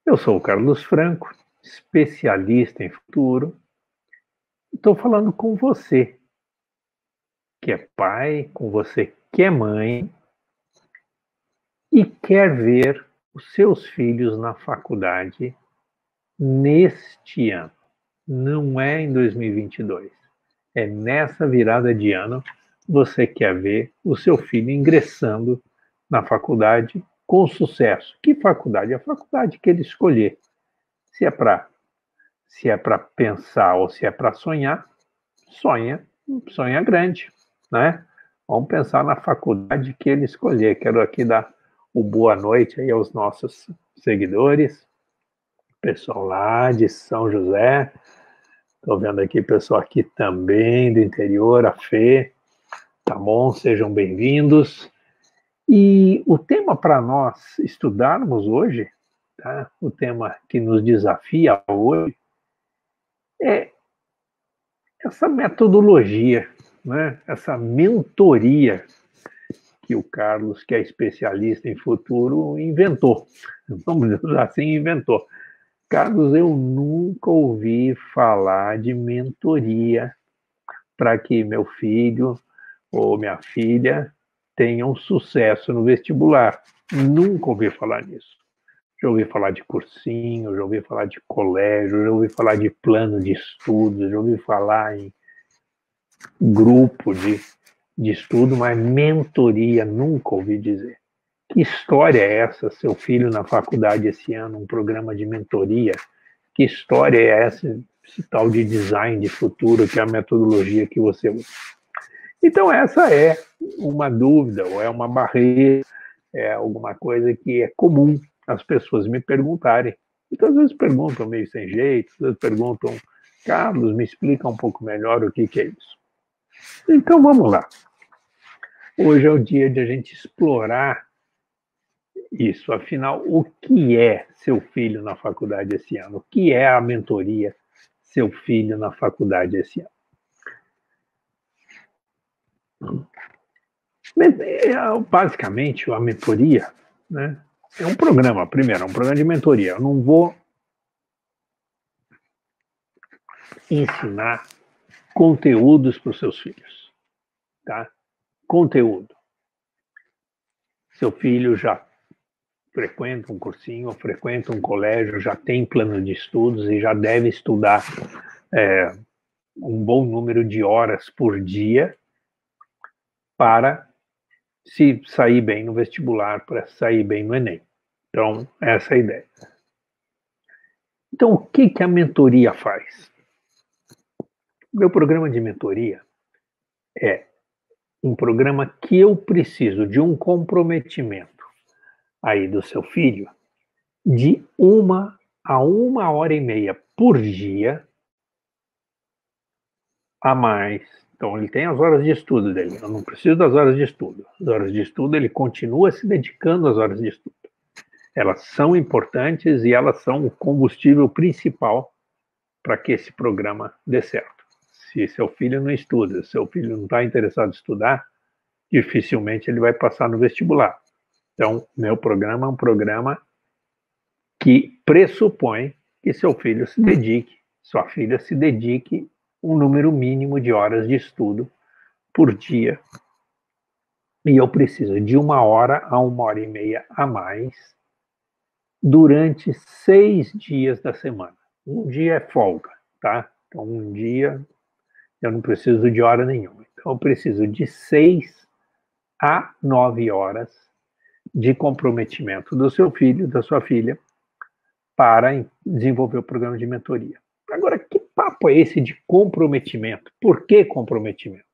Eu sou o Carlos Franco, especialista em futuro. Estou falando com você, que é pai, com você que é mãe e quer ver os seus filhos na faculdade neste ano. Não é em 2022. É nessa virada de ano você quer ver o seu filho ingressando na faculdade com sucesso. Que faculdade? A faculdade que ele escolher. Se é para pensar ou se é para sonhar, sonha grande, né? Vamos pensar na faculdade que ele escolher. Quero aqui dar o boa noite aí aos nossos seguidores, pessoal lá de São José. Estou vendo aqui pessoal aqui também do interior, a Fê. Tá bom? Sejam bem-vindos. E o tema para nós estudarmos hoje, tá? O tema que nos desafia hoje é essa metodologia, né? Essa mentoria que o Carlos, que é especialista em futuro, inventou. Vamos dizer assim, inventou. Carlos, eu nunca ouvi falar de mentoria para que meu filho ou minha filha tenham sucesso no vestibular. Nunca ouvi falar nisso. Já ouvi falar de cursinho, já ouvi falar de colégio, já ouvi falar de plano de estudos, já ouvi falar em grupo de estudo, mas mentoria nunca ouvi dizer. Que história é essa, seu filho na faculdade esse ano, um programa de mentoria? Que história é essa, esse tal de design de futuro, que é a metodologia que você usa? Então, essa é uma dúvida, ou é uma barreira, é alguma coisa que é comum as pessoas me perguntarem. Muitas vezes perguntam meio sem jeito, às vezes perguntam, Carlos, me explica um pouco melhor o que é isso. Então, vamos lá. Hoje é o dia de a gente explorar isso. Afinal, o que é seu filho na faculdade esse ano? O que é a mentoria seu filho na faculdade esse ano? Basicamente, a mentoria, né, é um programa, primeiro, é um programa de mentoria. Eu não vou ensinar conteúdos para os seus filhos, tá? Conteúdo. Seu filho já frequenta um cursinho, frequenta um colégio, já tem plano de estudos e já deve estudar um bom número de horas por dia para se sair bem no vestibular, para sair bem no Enem. Então, essa é a ideia. Então, o que a mentoria faz? Meu programa de mentoria é um programa que eu preciso de um comprometimento aí do seu filho de 1 a 1h30 por dia a mais. Então, ele tem as horas de estudo dele. Eu não preciso das horas de estudo. As horas de estudo, ele continua se dedicando às horas de estudo. Elas são importantes e elas são o combustível principal para que esse programa dê certo. Se seu filho não estuda, se seu filho não está interessado em estudar, dificilmente ele vai passar no vestibular. Então, meu programa é um programa que pressupõe que seu filho se dedique, sua filha se dedique um número mínimo de horas de estudo por dia. E eu preciso de 1 hora a 1h30 a mais durante 6 dias da semana. Um dia é folga, tá? Então, um dia eu não preciso de hora nenhuma. Então, eu preciso de 6 a 9 horas de comprometimento do seu filho, da sua filha, para desenvolver o programa de mentoria. Agora, que papo é esse de comprometimento? Por que comprometimento?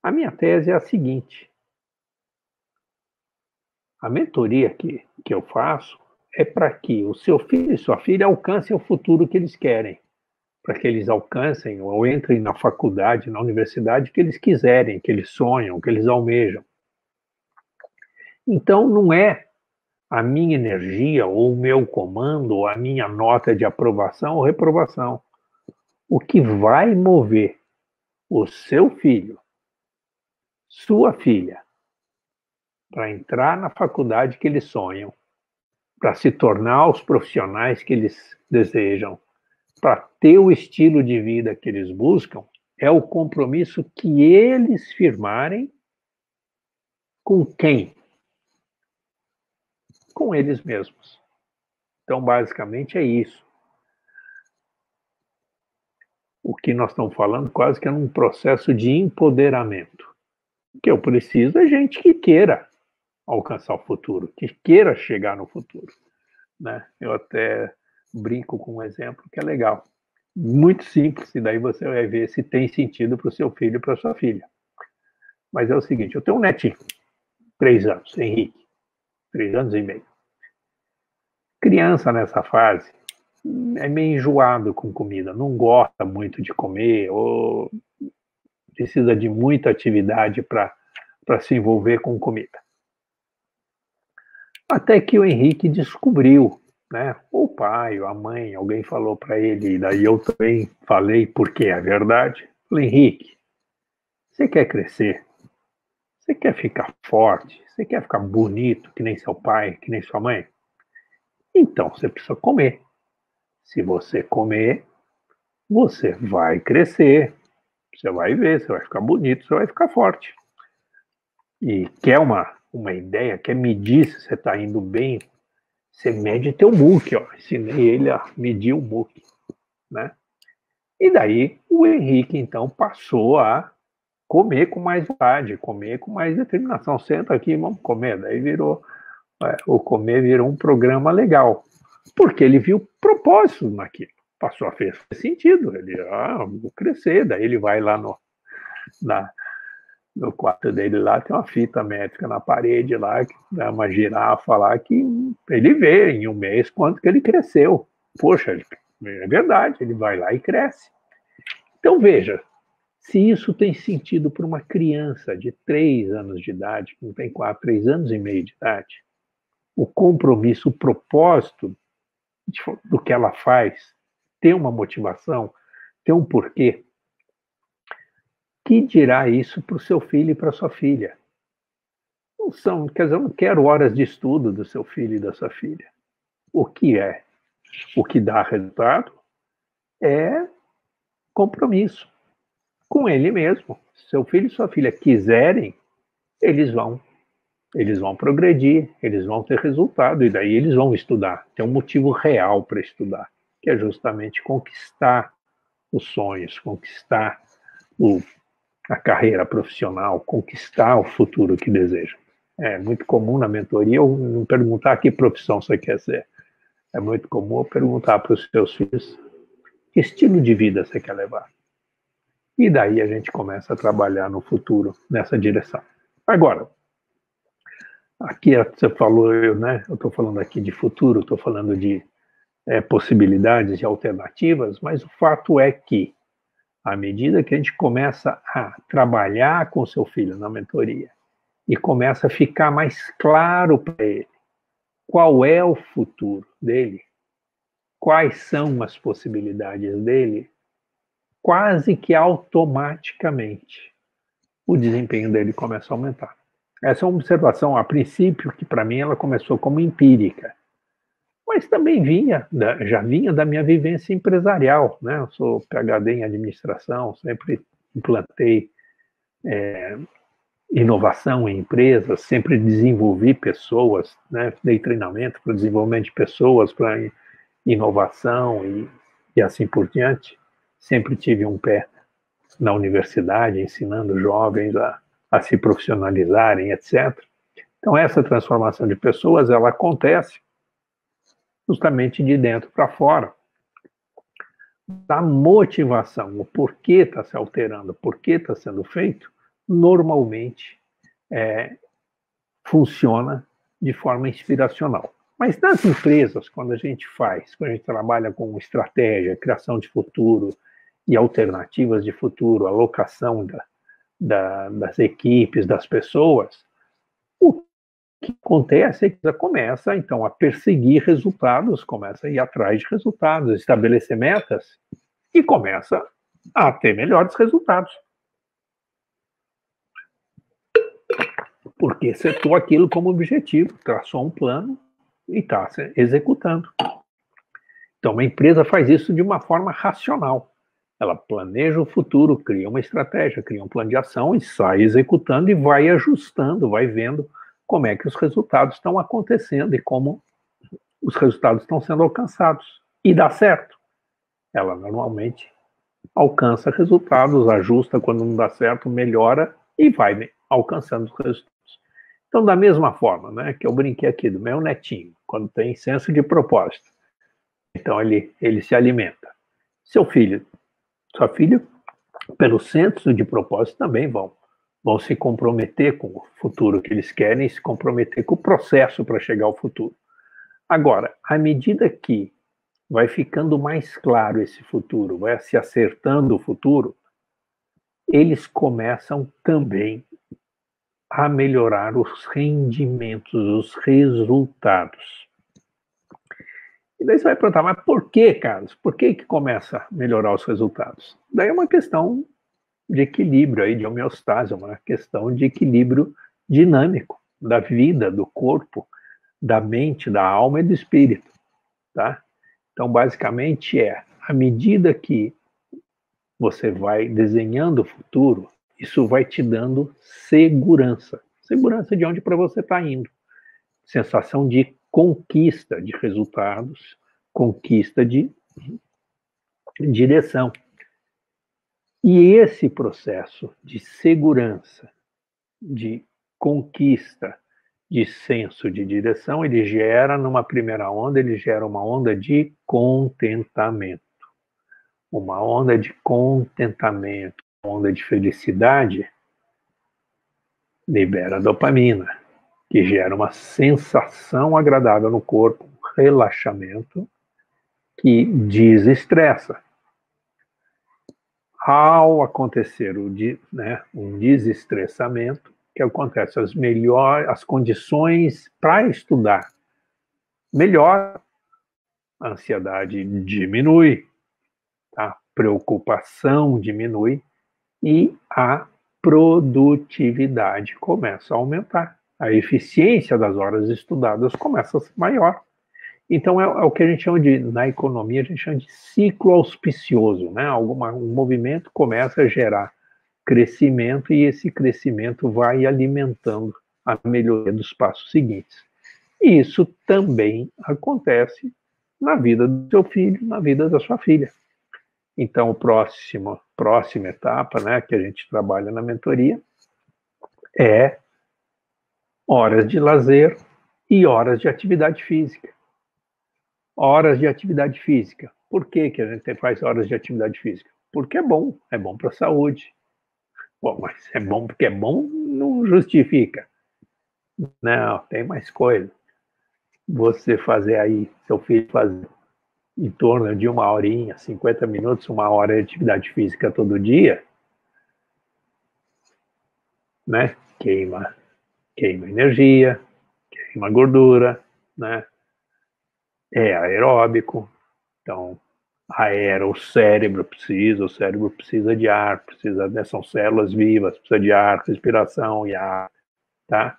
A minha tese é a seguinte: a mentoria que eu faço é para que o seu filho e sua filha alcancem o futuro que eles querem, para que eles alcancem ou entrem na faculdade, na universidade que eles quiserem, que eles sonham, que eles almejam. Então, não é a minha energia, ou o meu comando, ou a minha nota de aprovação ou reprovação. O que vai mover o seu filho, sua filha, para entrar na faculdade que eles sonham, para se tornar os profissionais que eles desejam, para ter o estilo de vida que eles buscam, é o compromisso que eles firmarem com quem? Com eles mesmos. Então, basicamente, é isso. O que nós estamos falando quase que é um processo de empoderamento. O que eu preciso é gente que queira alcançar o futuro, que queira chegar no futuro, né? Eu até brinco com um exemplo que é legal. Muito simples, e daí você vai ver se tem sentido para o seu filho e para a sua filha. Mas é o seguinte, eu tenho um netinho, 3 anos, Henrique, 3 anos e meio. Criança nessa fase é meio enjoado com comida, não gosta muito de comer, ou precisa de muita atividade para se envolver com comida. Até que o Henrique descobriu, né? O pai, a mãe, alguém falou para ele, e daí eu também falei, porque é verdade. Falei, Henrique, você quer crescer? Você quer ficar forte? Você quer ficar bonito, que nem seu pai, que nem sua mãe? Então você precisa comer. Se você comer, você vai crescer. Você vai ver, você vai ficar bonito, você vai ficar forte. E quer uma ideia, quer medir se você está indo bem, você mede teu muque, ó. Ensinei ele a medir o muque, né? E daí o Henrique, então, passou a comer com mais vontade, comer com mais determinação. Senta aqui, vamos comer. Daí o comer virou um programa legal, porque ele viu propósito naquilo. Passou a fazer sentido. Ele, vou crescer. Daí ele vai lá no quarto dele lá, tem uma fita métrica na parede lá, que dá uma girafa lá, que ele vê em um mês quanto que ele cresceu. Poxa, é verdade, ele vai lá e cresce. Então veja, se isso tem sentido para uma criança de 3 anos de idade, que não tem 3 anos e meio de idade, o compromisso, o propósito do que ela faz, ter uma motivação, ter um porquê, que dirá isso para o seu filho e para a sua filha? Não são, quer dizer, eu não quero horas de estudo do seu filho e da sua filha. O que é? O que dá resultado é compromisso com ele mesmo. Se seu filho e sua filha quiserem, eles vão progredir, eles vão ter resultado, e daí eles vão estudar. Tem um motivo real para estudar, que é justamente conquistar os sonhos, conquistar a carreira profissional, conquistar o futuro que desejam. É muito comum na mentoria eu não perguntar que profissão você quer ser. É muito comum eu perguntar para os seus filhos que estilo de vida você quer levar. E daí a gente começa a trabalhar no futuro nessa direção. Agora, aqui você falou, né? Eu estou falando aqui de futuro, estou falando de possibilidades e alternativas, mas o fato é que, à medida que a gente começa a trabalhar com seu filho na mentoria e começa a ficar mais claro para ele qual é o futuro dele, quais são as possibilidades dele, quase que automaticamente o desempenho dele começa a aumentar. Essa é uma observação, a princípio, que para mim ela começou como empírica, mas também já vinha da minha vivência empresarial, né? Eu sou PhD em administração, sempre implantei inovação em empresas, sempre desenvolvi pessoas, né? Dei treinamento para desenvolvimento de pessoas, para inovação e assim por diante. Sempre tive um pé na universidade, ensinando jovens a se profissionalizarem, etc. Então, essa transformação de pessoas, ela acontece justamente de dentro para fora. A motivação, o porquê está se alterando, o porquê está sendo feito, normalmente funciona de forma inspiracional. Mas nas empresas, quando a gente trabalha com estratégia, criação de futuro e alternativas de futuro, alocação das equipes, das pessoas, o que acontece é que você começa, então, a perseguir resultados, começa a ir atrás de resultados, estabelecer metas e começa a ter melhores resultados. Porque setou aquilo como objetivo, traçou um plano e está executando. Então, uma empresa faz isso de uma forma racional. Ela planeja o futuro, cria uma estratégia, cria um plano de ação e sai executando e vai ajustando, vai vendo como é que os resultados estão acontecendo e como os resultados estão sendo alcançados. E dá certo. Ela normalmente alcança resultados, ajusta quando não dá certo, melhora e vai alcançando os resultados. Então, da mesma forma, né, que eu brinquei aqui do meu netinho, quando tem senso de propósito, então ele se alimenta. Seu filho, sua filha, pelo senso de propósito também vão se comprometer com o futuro que eles querem e se comprometer com o processo para chegar ao futuro. Agora, à medida que vai ficando mais claro esse futuro, vai se acertando o futuro, eles começam também a melhorar os rendimentos, os resultados. E daí você vai perguntar, mas por que, Carlos? Por que começa a melhorar os resultados? Daí é uma questão de equilíbrio, aí, de homeostase, uma questão de equilíbrio dinâmico da vida, do corpo, da mente, da alma e do espírito. Tá? Então, basicamente à medida que você vai desenhando o futuro, isso vai te dando segurança. Segurança de onde para você está indo. Sensação de conquista de resultados, conquista de direção. E esse processo de segurança, de conquista, de senso de direção, ele gera, numa primeira onda, ele gera uma onda de contentamento. Uma onda de contentamento, uma onda de felicidade, libera dopamina, que gera uma sensação agradável no corpo, um relaxamento que desestressa. Ao acontecer um desestressamento, que acontece as condições para estudar melhor, a ansiedade diminui, a preocupação diminui e a produtividade começa a aumentar. A eficiência das horas estudadas começa a ser maior. Então, é o que a gente chama na economia, a gente chama de ciclo auspicioso, né? Um movimento começa a gerar crescimento e esse crescimento vai alimentando a melhoria dos passos seguintes. E isso também acontece na vida do seu filho, na vida da sua filha. Então, a próxima etapa, né, que a gente trabalha na mentoria é horas de lazer e horas de atividade física. Horas de atividade física. Por que a gente faz horas de atividade física? Porque é bom para a saúde. Bom, mas é bom porque é bom não justifica. Não, tem mais coisa. Você fazer aí, seu filho fazer em torno de 1 horinha, 50 minutos, 1 hora de atividade física todo dia, né? Queima energia, queima gordura, né? É aeróbico, então aera o cérebro precisa de ar, são células vivas, precisa de ar, respiração e ar, tá?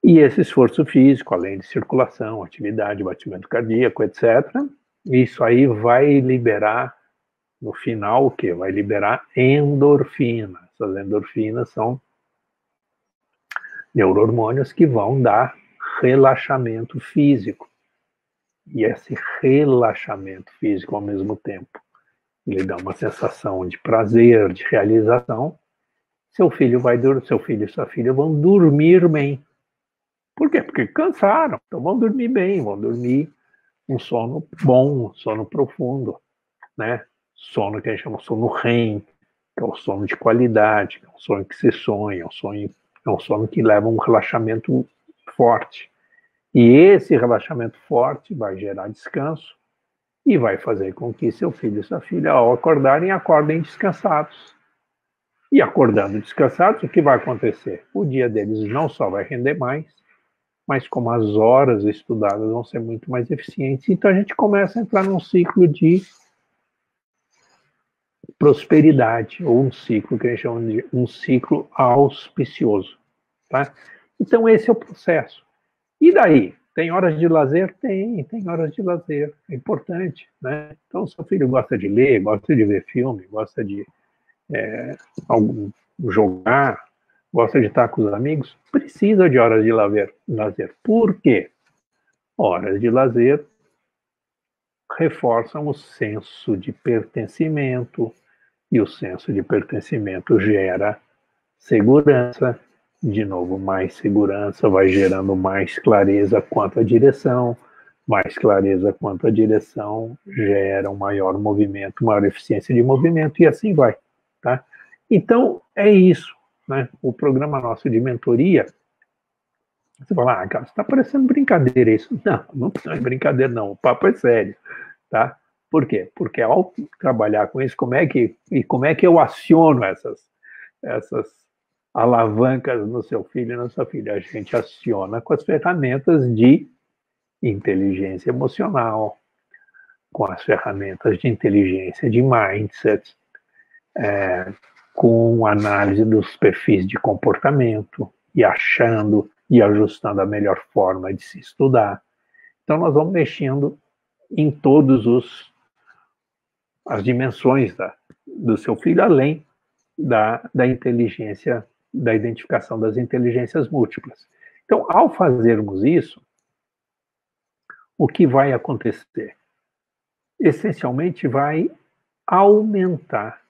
E esse esforço físico, além de circulação, atividade, batimento cardíaco, etc., isso aí vai liberar, no final, o quê? Vai liberar endorfina. Essas endorfinas são neurohormônios que vão dar relaxamento físico. E esse relaxamento físico, ao mesmo tempo, ele dá uma sensação de prazer, de realização. Seu filho e sua filha vão dormir bem. Por quê? Porque cansaram, então vão dormir bem, vão dormir um sono bom, um sono profundo, né? Sono que a gente chama de sono REM, que é o sono de qualidade, que é um sono que se sonha, é um sono que leva a um relaxamento forte. E esse relaxamento forte vai gerar descanso e vai fazer com que seu filho e sua filha, ao acordarem, acordem descansados. E acordando descansados, o que vai acontecer? O dia deles não só vai render mais, mas como as horas estudadas vão ser muito mais eficientes. Então a gente começa a entrar num ciclo de prosperidade, ou um ciclo que a gente chama de um ciclo auspicioso. Tá? Então esse é o processo. E daí? Tem horas de lazer? Tem horas de lazer. É importante, né? Então, seu filho gosta de ler, gosta de ver filme, gosta de jogar, gosta de estar com os amigos, precisa de horas de lazer. Por quê? Horas de lazer reforçam o senso de pertencimento, e o senso de pertencimento gera segurança. De novo, mais segurança vai gerando mais clareza quanto à direção, mais clareza quanto à direção gera um maior movimento, maior eficiência de movimento, e assim vai, tá? Então, é isso, né? O programa nosso de mentoria, você fala, cara, está parecendo brincadeira isso. Não é brincadeira não, o papo é sério, tá? Por quê? Porque ao trabalhar com isso, como é que eu aciono essas alavancas no seu filho e na sua filha? A gente aciona com as ferramentas de inteligência emocional, com as ferramentas de inteligência de mindset, com análise dos perfis de comportamento e achando e ajustando a melhor forma de se estudar. Então, nós vamos mexendo em todas as dimensões do seu filho, além da inteligência, da identificação das inteligências múltiplas. Então, ao fazermos isso, o que vai acontecer? Essencialmente, vai aumentar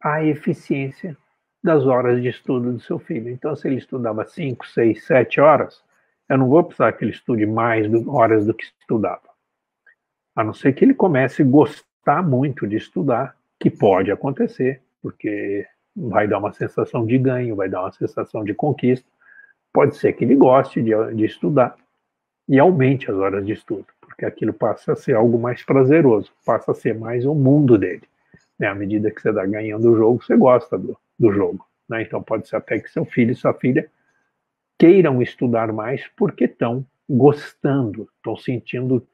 a eficiência das horas de estudo do seu filho. Então, se ele estudava 5, 6, 7 horas, eu não vou precisar que ele estude mais horas do que estudava. A não ser que ele comece a gostar muito de estudar, que pode acontecer, porque vai dar uma sensação de ganho, vai dar uma sensação de conquista. Pode ser que ele goste de estudar e aumente as horas de estudo, porque aquilo passa a ser algo mais prazeroso, passa a ser mais o mundo dele. Né? À medida que você está ganhando o jogo, você gosta do jogo. Né? Então pode ser até que seu filho e sua filha queiram estudar mais porque estão gostando, estão sentindo,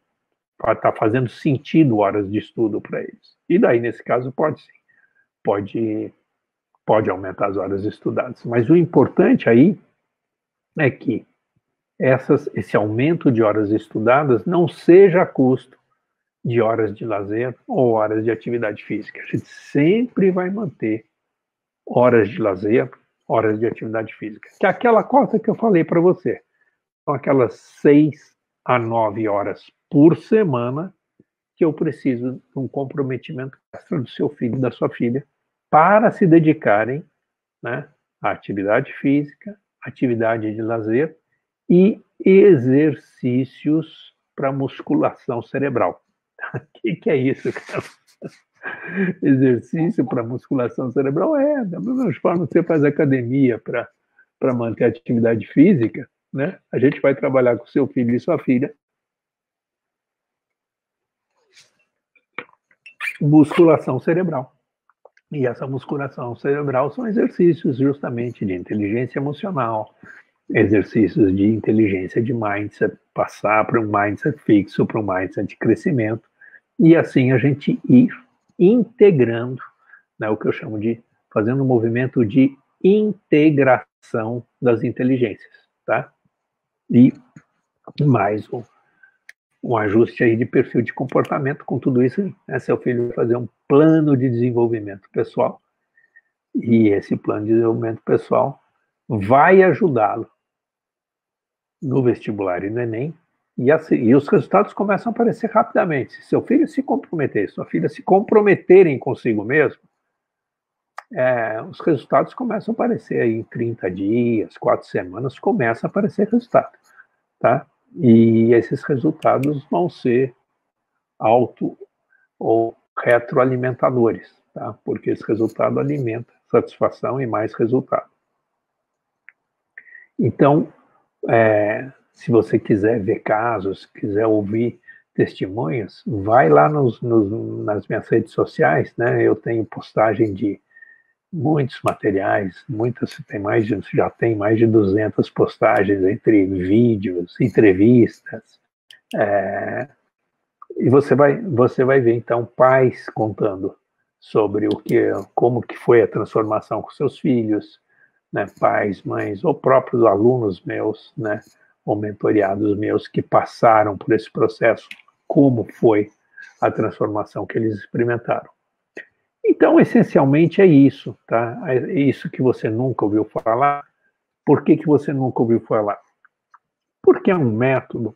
está fazendo sentido horas de estudo para eles. E daí, nesse caso, pode sim, pode aumentar as horas estudadas. Mas o importante aí é que esse aumento de horas estudadas não seja a custo de horas de lazer ou horas de atividade física. A gente sempre vai manter horas de lazer, horas de atividade física. Que é aquela cota que eu falei para você. São aquelas 6 a 9 horas por semana que eu preciso de um comprometimento extra do seu filho e da sua filha para se dedicarem, né, à atividade física, atividade de lazer e exercícios para musculação cerebral. O que é isso, cara? Exercício para musculação cerebral da mesma forma que você faz academia para manter a atividade física, né? A gente vai trabalhar com seu filho e sua filha musculação cerebral. E essa musculação cerebral são exercícios justamente de inteligência emocional, exercícios de inteligência de mindset, passar para um mindset fixo, para um mindset de crescimento, e assim a gente ir integrando, né, o que eu chamo de fazendo um movimento de integração das inteligências, tá? E mais um ajuste aí de perfil de comportamento. Com tudo isso, né, seu filho vai fazer um plano de desenvolvimento pessoal, e esse plano de desenvolvimento pessoal vai ajudá-lo no vestibular e no Enem, e os resultados começam a aparecer rapidamente. Se seu filho se comprometer, sua filha se comprometerem consigo mesmo, os resultados começam a aparecer aí em 30 dias, 4 semanas, começa a aparecer resultado, tá? E esses resultados vão ser auto ou retroalimentadores, tá? Porque esse resultado alimenta satisfação e mais resultado. Então, se você quiser ver casos, quiser ouvir testemunhos, vai lá nas minhas redes sociais, né? Eu tenho postagem de muitos materiais, já tem mais de 200 postagens entre vídeos, entrevistas, e você vai ver então pais contando sobre como que foi a transformação com seus filhos, né, pais, mães ou próprios alunos meus, né, ou mentoreados meus que passaram por esse processo, como foi a transformação que eles experimentaram. Então, essencialmente é isso, tá? É isso que você nunca ouviu falar. Por que você nunca ouviu falar? Porque é um método.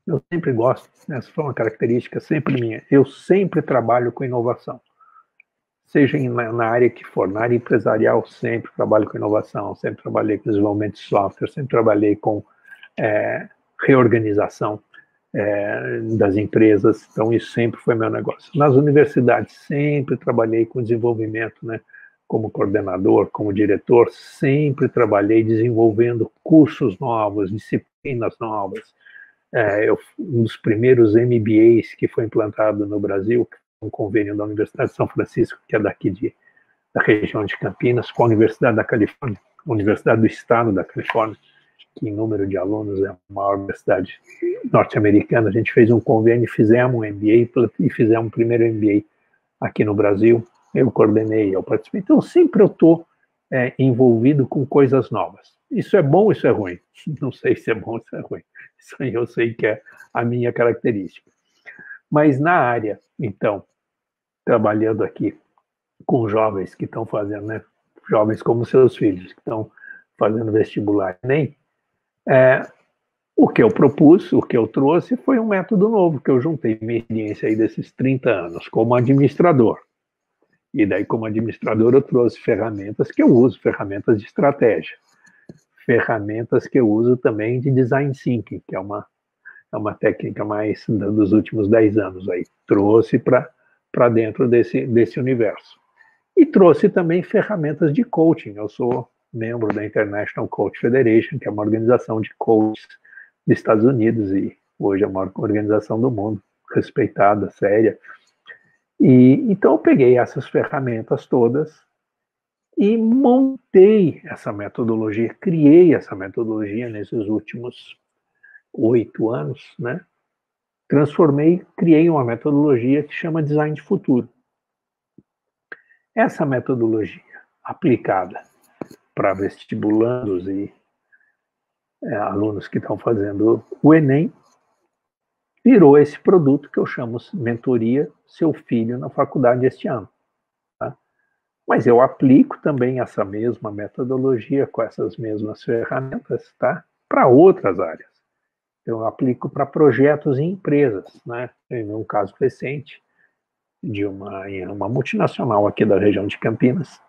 Eu sempre gosto, essa foi uma característica sempre minha. Eu sempre trabalho com inovação. Seja na área que for, na área empresarial, sempre trabalho com inovação, sempre trabalhei com desenvolvimento de software, sempre trabalhei com reorganização das empresas, então isso sempre foi meu negócio. Nas universidades, sempre trabalhei com desenvolvimento, né? Como coordenador, como diretor, sempre trabalhei desenvolvendo cursos novos, disciplinas novas. Um dos primeiros MBAs que foi implantado no Brasil, um convênio da Universidade de São Francisco, que é daqui da região de Campinas, com a Universidade da Califórnia, Universidade do Estado da Califórnia, que em número de alunos é a maior universidade norte-americana. A gente fez um convênio, fizemos um MBA e fizemos um primeiro MBA aqui no Brasil. Eu coordenei, eu participei. Então, sempre eu estou envolvido com coisas novas. Isso é bom, isso é ruim? Não sei se é bom ou se é ruim. Isso aí eu sei que é a minha característica. Mas na área, então, trabalhando aqui com jovens que estão fazendo, né? Jovens como seus filhos, que estão fazendo vestibular, nem o que eu propus, o que eu trouxe foi um método novo, que eu juntei minha experiência aí desses 30 anos como administrador. E daí, como administrador, eu trouxe ferramentas que eu uso, ferramentas de estratégia, ferramentas que eu uso também de design thinking, que é uma técnica mais dos últimos 10 anos aí. Trouxe para dentro desse universo. E trouxe também ferramentas de coaching. Eu sou membro da International Coach Federation, que é uma organização de coaches dos Estados Unidos e hoje é a maior organização do mundo, respeitada, séria. E então eu peguei essas ferramentas todas e montei essa metodologia, criei essa metodologia nesses últimos 8 anos, né? Criei uma metodologia que chama Design de Futuro. Essa metodologia aplicada para vestibulandos e alunos que estão fazendo o Enem virou esse produto que eu chamo Mentoria Seu Filho na Faculdade este ano. Tá? Mas eu aplico também essa mesma metodologia com essas mesmas ferramentas, tá? Para outras áreas. Eu aplico para projetos em empresas, né? Em um caso recente de uma multinacional aqui da região de Campinas,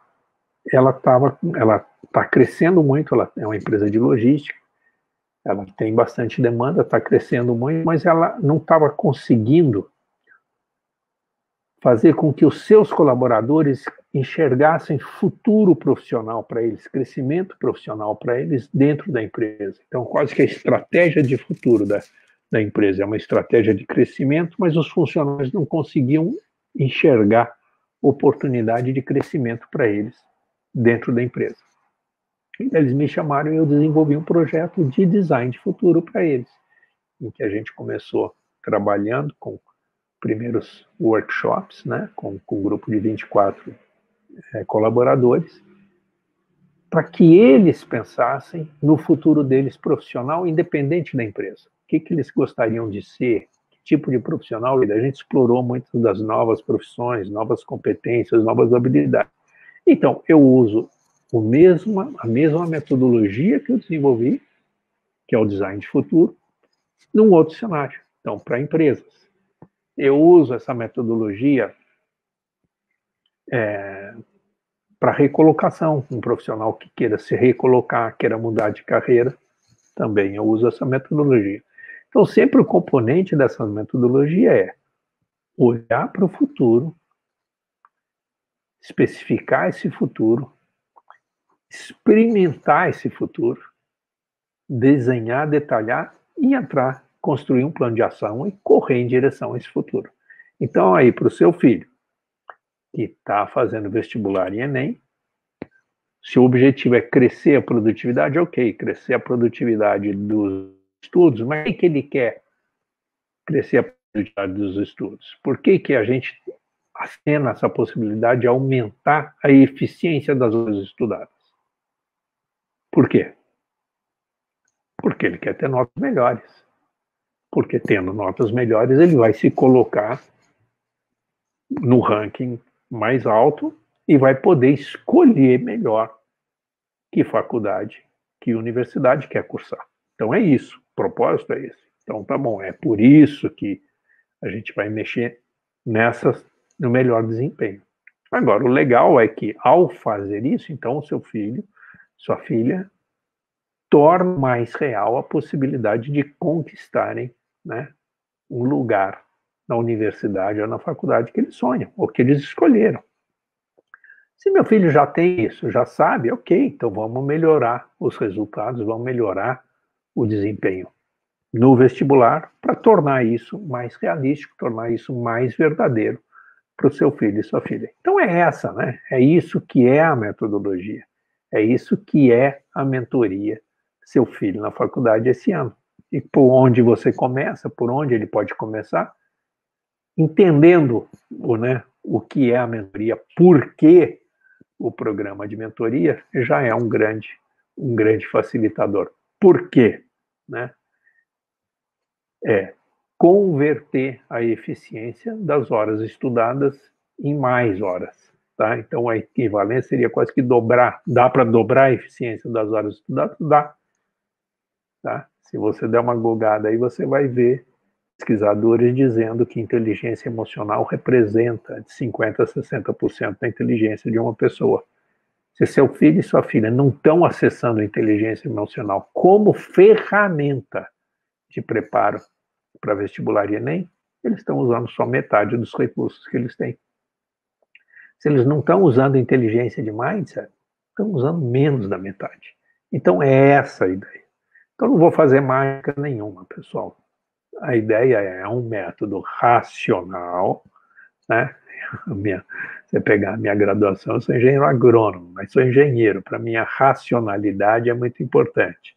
ela está crescendo muito, ela é uma empresa de logística, ela tem bastante demanda, está crescendo muito, mas ela não estava conseguindo fazer com que os seus colaboradores enxergassem futuro profissional para eles, crescimento profissional para eles dentro da empresa. Então, quase que a estratégia de futuro da empresa é uma estratégia de crescimento, mas os funcionários não conseguiam enxergar oportunidade de crescimento para eles dentro da empresa. Então, eles me chamaram e eu desenvolvi um projeto de design de futuro para eles, em que a gente começou trabalhando com primeiros workshops, né, com um grupo de 24 colaboradores, para que eles pensassem no futuro deles profissional, independente da empresa. O que eles gostariam de ser, que tipo de profissional. A gente explorou muitas das novas profissões, novas competências, novas habilidades. Então, eu uso a mesma metodologia que eu desenvolvi, que é o design de futuro, num outro cenário. Então, para empresas. Eu uso essa metodologia para recolocação. Um profissional que queira se recolocar, queira mudar de carreira, também eu uso essa metodologia. Então, sempre o componente dessa metodologia é olhar para o futuro, especificar esse futuro, experimentar esse futuro, desenhar, detalhar e entrar, construir um plano de ação e correr em direção a esse futuro. Então, aí, para o seu filho, que está fazendo vestibular e Enem, se o objetivo é crescer a produtividade, ok, crescer a produtividade dos estudos, mas o que ele quer crescer a produtividade dos estudos? Por que a gente acena essa possibilidade de aumentar a eficiência das horas estudadas? Por quê? Porque ele quer ter notas melhores. Porque tendo notas melhores, ele vai se colocar no ranking mais alto e vai poder escolher melhor que faculdade, que universidade quer cursar. Então é isso, o propósito é esse. Então tá bom, é por isso que a gente vai mexer nessas no melhor desempenho. Agora, o legal é que ao fazer isso, então o seu filho, sua filha, torna mais real a possibilidade de conquistarem, né, um lugar na universidade ou na faculdade que eles sonham, ou que eles escolheram. Se meu filho já tem isso, já sabe, ok, então vamos melhorar os resultados, vamos melhorar o desempenho no vestibular para tornar isso mais realístico, tornar isso mais verdadeiro para o seu filho e sua filha. Então é essa, né? É isso que é a metodologia. É isso que é a mentoria seu filho na faculdade esse ano. E por onde você começa, por onde ele pode começar, entendendo o que é a mentoria, por que o programa de mentoria já é um grande facilitador. Por quê? Né? É converter a eficiência das horas estudadas em mais horas. Tá? Então, a equivalência seria quase que dobrar. Dá para dobrar a eficiência das horas estudadas? Dá. Tá? Se você der uma gulgada aí, você vai ver pesquisadores dizendo que inteligência emocional representa de 50% a 60% da inteligência de uma pessoa. Se seu filho e sua filha não estão acessando a inteligência emocional como ferramenta de preparo para vestibular e Enem, eles estão usando só metade dos recursos que eles têm. Se eles não estão usando inteligência de mindset, estão usando menos da metade. Então é essa a ideia. Então não vou fazer mágica nenhuma, pessoal. A ideia é um método racional, né? Você pegar a minha graduação, eu sou engenheiro agrônomo, mas sou engenheiro. Para mim, a racionalidade é muito importante.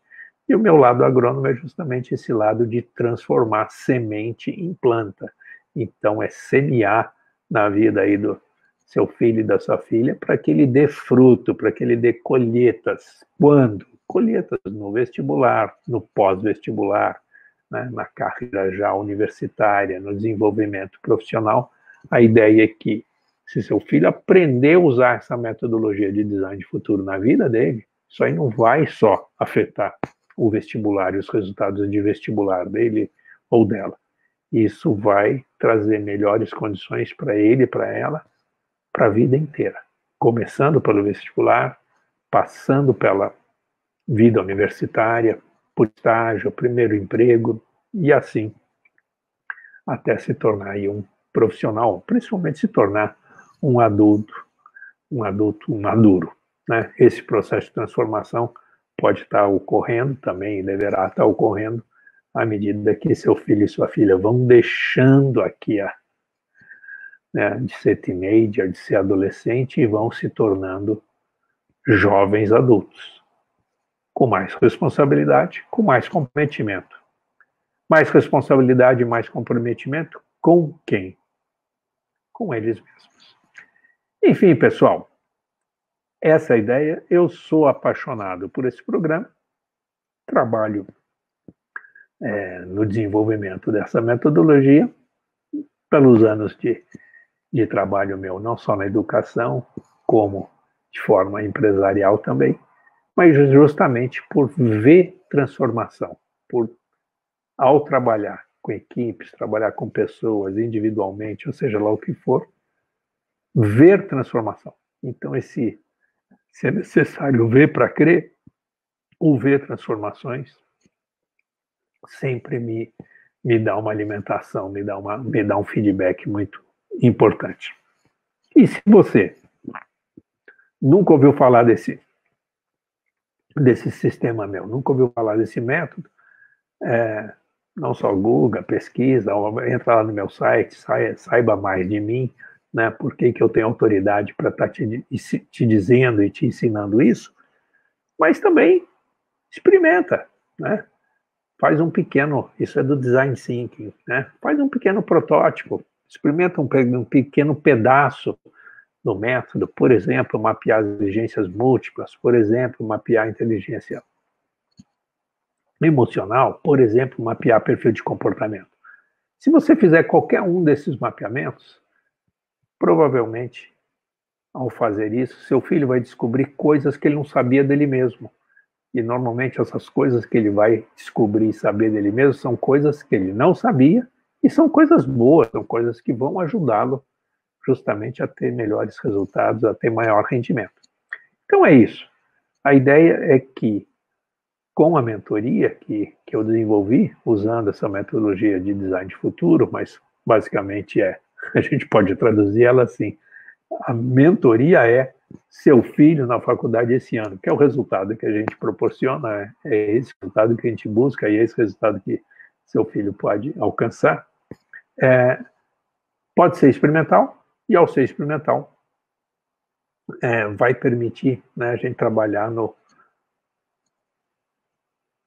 E o meu lado agrônomo é justamente esse lado de transformar semente em planta. Então, é semear na vida aí do seu filho e da sua filha para que ele dê fruto, para que ele dê colheitas. Quando? Colheitas no vestibular, no pós-vestibular, né, na carreira já universitária, no desenvolvimento profissional. A ideia é que, se seu filho aprender a usar essa metodologia de design de futuro na vida dele, isso aí não vai só afetar o vestibular e os resultados de vestibular dele ou dela. Isso vai trazer melhores condições para ele e para ela para a vida inteira. Começando pelo vestibular, passando pela vida universitária, por estágio, primeiro emprego, e assim até se tornar aí um profissional, principalmente se tornar um adulto maduro. Né? Esse processo de transformação pode estar ocorrendo também, deverá estar ocorrendo à medida que seu filho e sua filha vão deixando aqui de ser teenager, de ser adolescente, e vão se tornando jovens adultos, com mais responsabilidade, com mais comprometimento. Mais responsabilidade e mais comprometimento com quem? Com eles mesmos. Enfim, pessoal, essa é a ideia. Eu sou apaixonado por esse programa, trabalho no desenvolvimento dessa metodologia, pelos anos de trabalho meu, não só na educação, como de forma empresarial também, mas justamente por ver transformação, ao trabalhar com equipes, trabalhar com pessoas individualmente, ou seja lá o que for, ver transformação. Então, se é necessário ver para crer, ou ver transformações, sempre me dá uma alimentação, me dá um feedback muito importante. E se você nunca ouviu falar desse sistema meu, nunca ouviu falar desse método, não só Google, pesquisa, entra lá no meu site, saiba mais de mim, né, por que eu tenho autoridade para estar te dizendo e te ensinando isso, mas também experimenta, né? Faz um pequeno, isso é do design thinking, né? Faz um pequeno protótipo, experimenta um pequeno pedaço do método, por exemplo, mapear as inteligências múltiplas, por exemplo, mapear a inteligência emocional, por exemplo, mapear perfil de comportamento. Se você fizer qualquer um desses mapeamentos, provavelmente, ao fazer isso, seu filho vai descobrir coisas que ele não sabia dele mesmo. E normalmente essas coisas que ele vai descobrir e saber dele mesmo são coisas que ele não sabia e são coisas boas, são coisas que vão ajudá-lo justamente a ter melhores resultados, a ter maior rendimento. Então é isso. A ideia é que, com a mentoria que eu desenvolvi, usando essa metodologia de design de futuro, mas basicamente a gente pode traduzir ela assim, a mentoria é seu filho na faculdade esse ano, que é o resultado que a gente proporciona, é esse resultado que a gente busca e é esse resultado que seu filho pode alcançar. Pode ser experimental, e ao ser experimental, vai permitir, né, a gente trabalhar no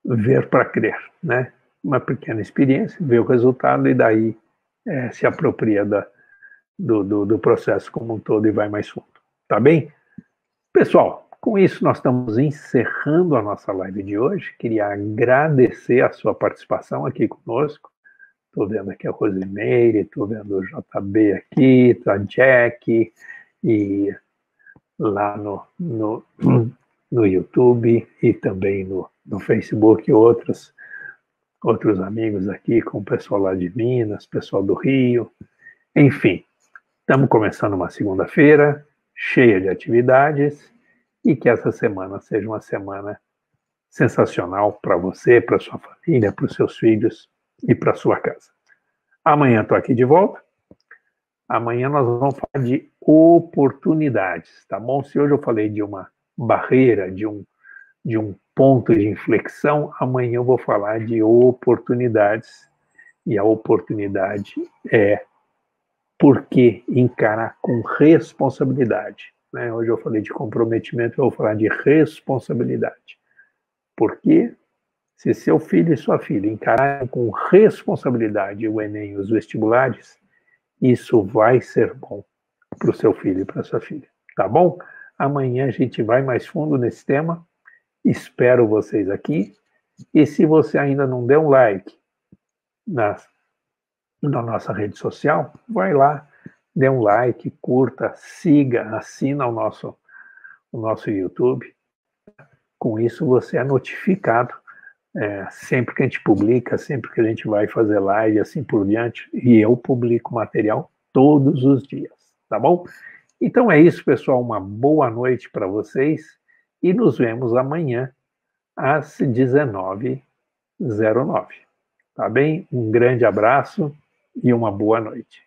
ver para crer, né? Uma pequena experiência, ver o resultado e daí se apropria do processo como um todo e vai mais fundo. Tá bem? Pessoal, com isso nós estamos encerrando a nossa live de hoje. Queria agradecer a sua participação aqui conosco. Estou vendo aqui a Rosimeire, estou vendo o JB aqui, a Jack, e lá no YouTube e também no Facebook, outros amigos aqui, com o pessoal lá de Minas, pessoal do Rio. Enfim, estamos começando uma segunda-feira cheia de atividades e que essa semana seja uma semana sensacional para você, para sua família, para os seus filhos e para sua casa. Amanhã estou aqui de volta. Amanhã nós vamos falar de oportunidades, tá bom? Se hoje eu falei de uma barreira, de um ponto de inflexão, amanhã eu vou falar de oportunidades. E a oportunidade é por que encarar com responsabilidade, né? Hoje eu falei de comprometimento, eu vou falar de responsabilidade. Porque se seu filho e sua filha encararem com responsabilidade o Enem e os vestibulares, isso vai ser bom para o seu filho e para a sua filha, tá bom? Amanhã a gente vai mais fundo nesse tema. Espero vocês aqui. E se você ainda não deu um like na nossa rede social, vai lá, dê um like, curta, siga, assina o nosso YouTube. Com isso você é notificado sempre que a gente publica, sempre que a gente vai fazer live, assim por diante, e eu publico material todos os dias, tá bom? Então é isso, pessoal, uma boa noite para vocês e nos vemos amanhã às 19h09, tá bem? Um grande abraço e uma boa noite.